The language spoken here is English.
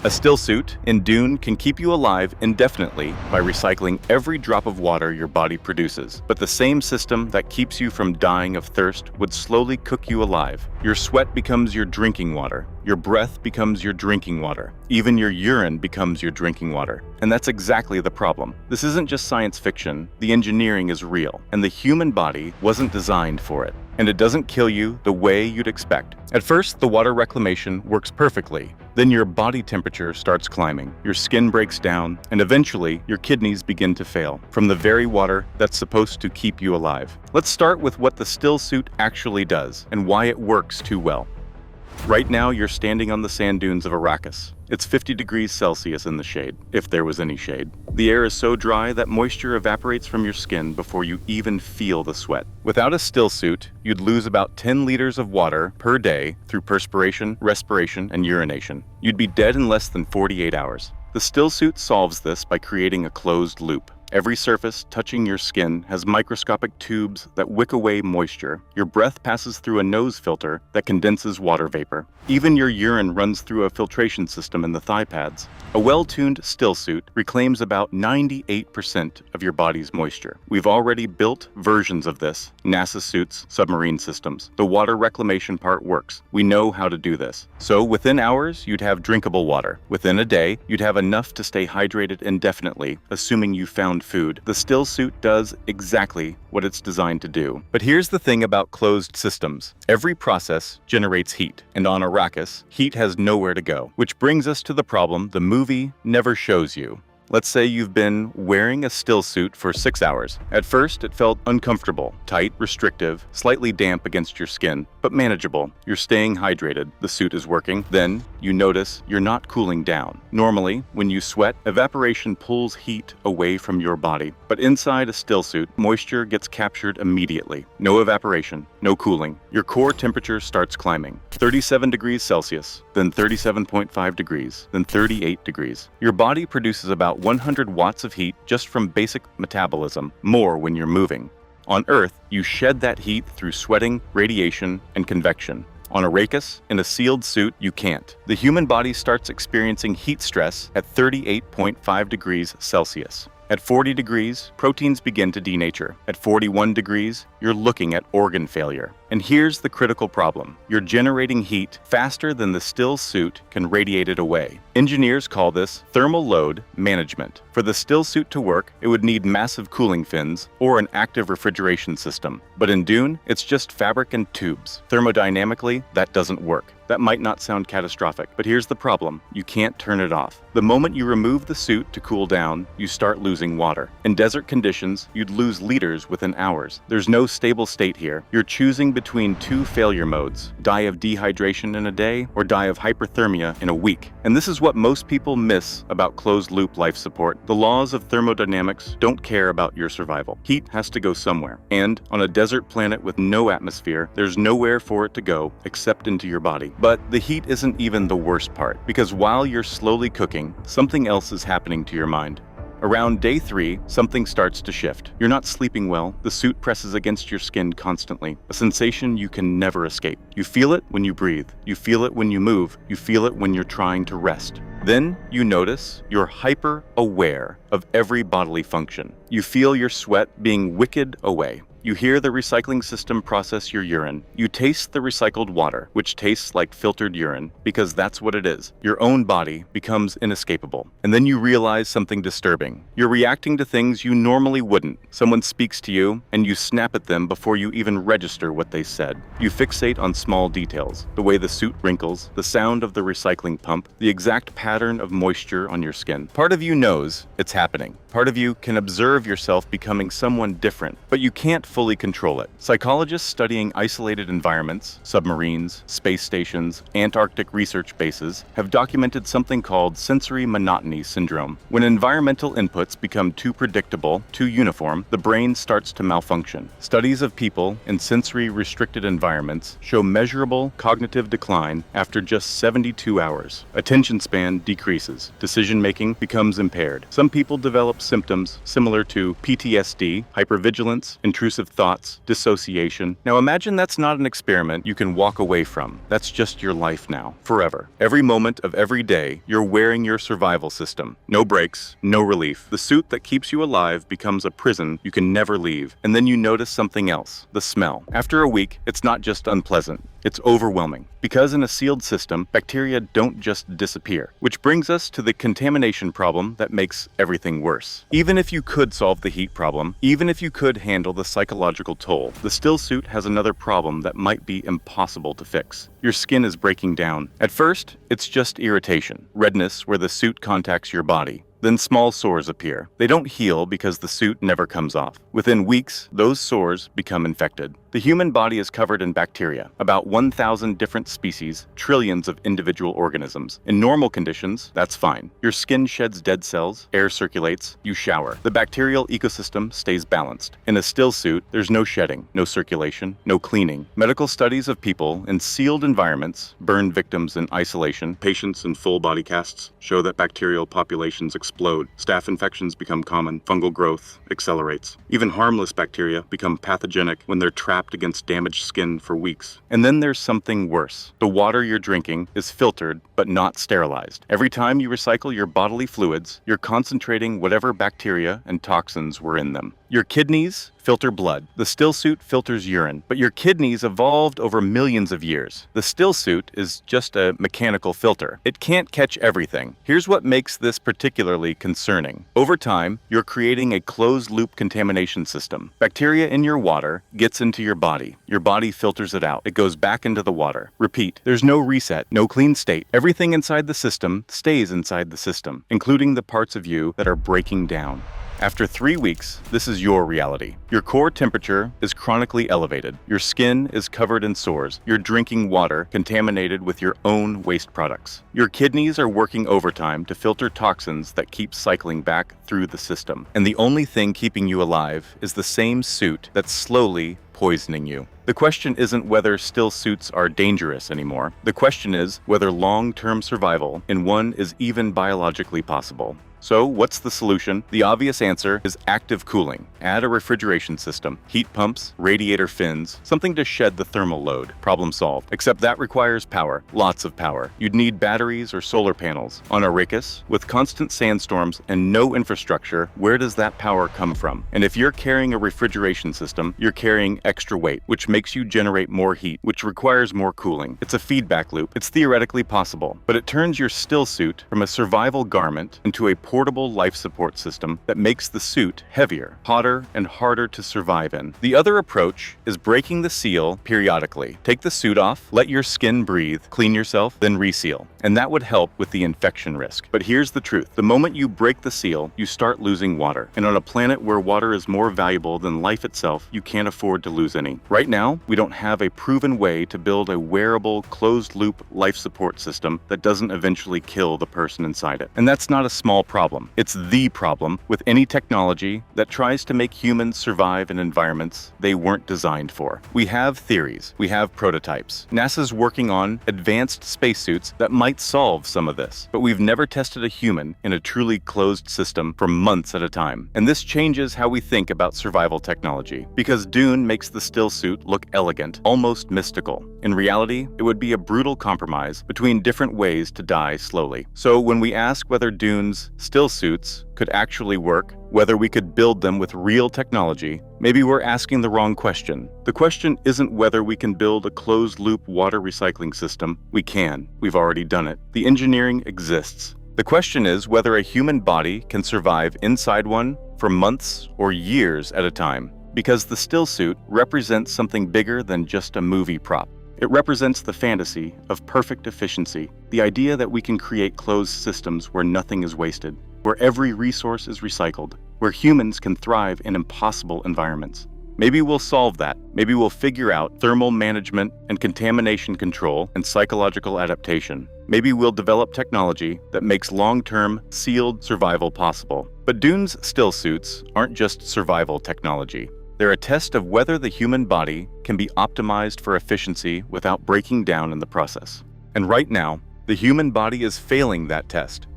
A stillsuit in Dune can keep you alive indefinitely by recycling every drop of water your body produces. But the same system that keeps you from dying of thirst would slowly cook you alive. Your sweat becomes your drinking water. Your breath becomes your drinking water. Even your urine becomes your drinking water. And that's exactly the problem. This isn't just science fiction. The engineering is real, and the human body wasn't designed for it. And it doesn't kill you the way you'd expect. At first, the water reclamation works perfectly. Then your body temperature starts climbing, your skin breaks down, and eventually your kidneys begin to fail from the very water that's supposed to keep you alive. Let's start with what the stillsuit actually does and why it works too well. Right now, you're standing on the sand dunes of Arrakis. It's 50 degrees Celsius in the shade, if there was any shade. The air is so dry that moisture evaporates from your skin before you even feel the sweat. Without a stillsuit, you'd lose about 10 liters of water per day through perspiration, respiration, and urination. You'd be dead in less than 48 hours. The stillsuit solves this by creating a closed loop. Every surface touching your skin has microscopic tubes that wick away moisture. Your breath passes through a nose filter that condenses water vapor. Even your urine runs through a filtration system in the thigh pads. A well-tuned stillsuit reclaims about 98% of your body's moisture. We've already built versions of this, NASA suits, submarine systems. The water reclamation part works. We know how to do this. So within hours, you'd have drinkable water. Within a day, you'd have enough to stay hydrated indefinitely, assuming you found food. The stillsuit does exactly what it's designed to do. But here's the thing about closed systems. Every process generates heat, and on Arrakis, heat has nowhere to go. Which brings us to the problem the movie never shows you. Let's say you've been wearing a stillsuit for 6 hours. At first, it felt uncomfortable, tight, restrictive, slightly damp against your skin, but manageable. You're staying hydrated, the suit is working. Then, you notice you're not cooling down. Normally, when you sweat, evaporation pulls heat away from your body. But inside a stillsuit, moisture gets captured immediately. No evaporation, no cooling. Your core temperature starts climbing. 37 degrees Celsius, then 37.5 degrees, then 38 degrees. Your body produces about 100 watts of heat just from basic metabolism, more when you're moving. On Earth, you shed that heat through sweating, radiation, and convection. On Arrakis, in a sealed suit, you can't. The human body starts experiencing heat stress at 38.5 degrees Celsius. At 40 degrees, proteins begin to denature. At 41 degrees, you're looking at organ failure. And here's the critical problem. You're generating heat faster than the stillsuit can radiate it away. Engineers call this thermal load management. For the stillsuit to work, it would need massive cooling fins or an active refrigeration system. But in Dune, it's just fabric and tubes. Thermodynamically, that doesn't work. That might not sound catastrophic, but here's the problem. You can't turn it off. The moment you remove the suit to cool down, you start losing water. In desert conditions, you'd lose liters within hours. There's no stable state here. You're choosing between two failure modes: die of dehydration in a day or die of hyperthermia in a week. And this is what most people miss about closed-loop life support. The laws of thermodynamics don't care about your survival. Heat has to go somewhere. And on a desert planet with no atmosphere, there's nowhere for it to go except into your body. But the heat isn't even the worst part, because while you're slowly cooking, something else is happening to your mind. Around day 3, something starts to shift. You're not sleeping well. The suit presses against your skin constantly, a sensation you can never escape. You feel it when you breathe. You feel it when you move. You feel it when you're trying to rest. Then you notice you're hyper-aware of every bodily function. You feel your sweat being wicked away. You hear the recycling system process your urine. You taste the recycled water, which tastes like filtered urine, because that's what it is. Your own body becomes inescapable. And then you realize something disturbing. You're reacting to things you normally wouldn't. Someone speaks to you, and you snap at them before you even register what they said. You fixate on small details: the way the suit wrinkles, the sound of the recycling pump, the exact pattern of moisture on your skin. Part of you knows it's happening. Part of you can observe yourself becoming someone different, but you can't fully control it. Psychologists studying isolated environments, submarines, space stations, Antarctic research bases, have documented something called sensory monotony syndrome. When environmental inputs become too predictable, too uniform, the brain starts to malfunction. Studies of people in sensory-restricted environments show measurable cognitive decline after just 72 hours. Attention span decreases. Decision-making becomes impaired. Some people develop symptoms similar to PTSD, hypervigilance, intrusive intrusive thoughts, dissociation. Now imagine that's not an experiment you can walk away from. That's just your life now, forever. Every moment of every day, you're wearing your survival system. No breaks, no relief. The suit that keeps you alive becomes a prison you can never leave. And then you notice something else, the smell. After a week, it's not just unpleasant. It's overwhelming. Because in a sealed system, bacteria don't just disappear. Which brings us to the contamination problem that makes everything worse. Even if you could solve the heat problem, even if you could handle the psychological toll, the Stillsuit has another problem that might be impossible to fix. Your skin is breaking down. At first, it's just irritation, redness where the suit contacts your body. Then small sores appear. They don't heal because the suit never comes off. Within weeks, those sores become infected. The human body is covered in bacteria, about 1,000 different species, trillions of individual organisms. In normal conditions, that's fine. Your skin sheds dead cells, air circulates, you shower. The bacterial ecosystem stays balanced. In a still suit, there's no shedding, no circulation, no cleaning. Medical studies of people in sealed environments, burn victims in isolation, patients in full body casts, show that bacterial populations explode. Staph infections become common. Fungal growth accelerates. Even harmless bacteria become pathogenic when they're trapped against damaged skin for weeks. And then there's something worse. The water you're drinking is filtered but not sterilized. Every time you recycle your bodily fluids, you're concentrating whatever bacteria and toxins were in them. Your kidneys filter blood. The Stillsuit filters urine, but your kidneys evolved over millions of years. The Stillsuit is just a mechanical filter. It can't catch everything. Here's what makes this particularly concerning. Over time, you're creating a closed-loop contamination system. Bacteria in your water gets into your body. Your body filters it out. It goes back into the water. Repeat. There's no reset, no clean state. Everything inside the system stays inside the system, including the parts of you that are breaking down. After 3 weeks, this is your reality. Your core temperature is chronically elevated. Your skin is covered in sores. You're drinking water contaminated with your own waste products. Your kidneys are working overtime to filter toxins that keep cycling back through the system. And the only thing keeping you alive is the same suit that's slowly poisoning you. The question isn't whether still suits are dangerous anymore. The question is whether long-term survival in one is even biologically possible. So, what's the solution? The obvious answer is active cooling. Add a refrigeration system, heat pumps, radiator fins, something to shed the thermal load. Problem solved. Except that requires power, lots of power. You'd need batteries or solar panels. On Arrakis, with constant sandstorms and no infrastructure, where does that power come from? And if you're carrying a refrigeration system, you're carrying extra weight, which makes you generate more heat, which requires more cooling. It's a feedback loop. It's theoretically possible, but it turns your still suit from a survival garment into a portable life support system that makes the suit heavier, hotter, and harder to survive in. The other approach is breaking the seal periodically. Take the suit off, let your skin breathe, clean yourself, then reseal. And that would help with the infection risk. But here's the truth. The moment you break the seal, you start losing water. And on a planet where water is more valuable than life itself, you can't afford to lose any. Right now, we don't have a proven way to build a wearable, closed-loop life support system that doesn't eventually kill the person inside it. And that's not a small problem. It's the problem with any technology that tries to make humans survive in environments they weren't designed for. We have theories. We have prototypes. NASA's working on advanced spacesuits that might solve some of this, but we've never tested a human in a truly closed system for months at a time. And this changes how we think about survival technology, because Dune makes the still suit look elegant, almost mystical. In reality, it would be a brutal compromise between different ways to die slowly. So when we ask whether Dune's still suits could actually work, whether we could build them with real technology, maybe we're asking the wrong question. The question isn't whether we can build a closed-loop water recycling system. We can. We've already done it. The engineering exists. The question is whether a human body can survive inside one for months or years at a time, because the still suit represents something bigger than just a movie prop. It represents the fantasy of perfect efficiency, the idea that we can create closed systems where nothing is wasted, where every resource is recycled, where humans can thrive in impossible environments. Maybe we'll solve that. Maybe we'll figure out thermal management and contamination control and psychological adaptation. Maybe we'll develop technology that makes long-term, sealed survival possible. But Dune's still suits aren't just survival technology. They're a test of whether the human body can be optimized for efficiency without breaking down in the process. And right now, the human body is failing that test.